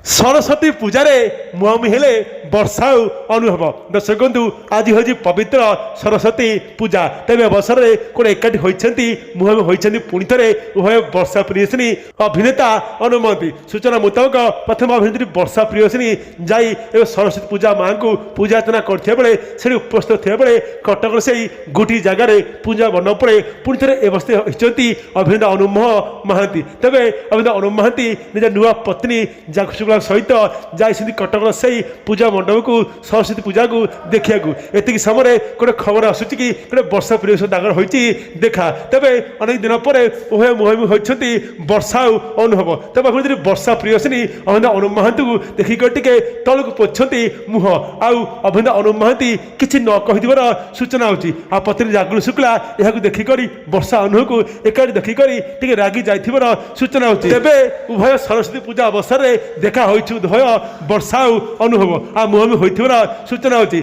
सरस्वती पूजा मुहांमुही हेले वर्षा अनुभव दर्शक बंधु आज हूँ पवित्र सरस्वती पूजा तेज अवसर में कौन एकाठी होती मुहांमुही होती पुणी थे उभय वर्षा प्रियसिनी अभिनेता अनु महांती सूचना मुताबक प्रथम अभिनेत्री वर्षा प्रियसिनी जाई सरस्वती पूजा माँ को पूजा अर्चना कर उपस्थित थे कटक से गोटे जगार पूजा मंडप पर पुणी थे अवस्थित होती अभिनेता अनु महांती तेज अभिनेता अनु महांती निज नुआ पत्नी जागुशुक्ला सहित जाइए कटक से पूजा मंडप को सरस्वती पूजा को देखा एति समय गोटे खबर आसूँ कि गोटे वर्षा प्रिय दागर होती देखा तेरे अनेक दिन पर उभय मुहांमुही होती वर्षा अनुभव तेज अभिनेत्री वर्षा प्रियसिनी अभिनेता अनु महांती को देखिक टे तल को पोछती मुह आउ अभिनेता अनु महांती किसी न कहीवर सूचना होची आ पत्नी जागृ शुक्ला यह देखिक वर्षा अनुभव को एकाठी देखिक टे रागी जाइथिवर सूचना होची तेबे उभय सरस्वती पूजा अवसर में देखा होइछु उभय वर्षा अनुभव आ मुहांमुही होइथिवर सूचना होची।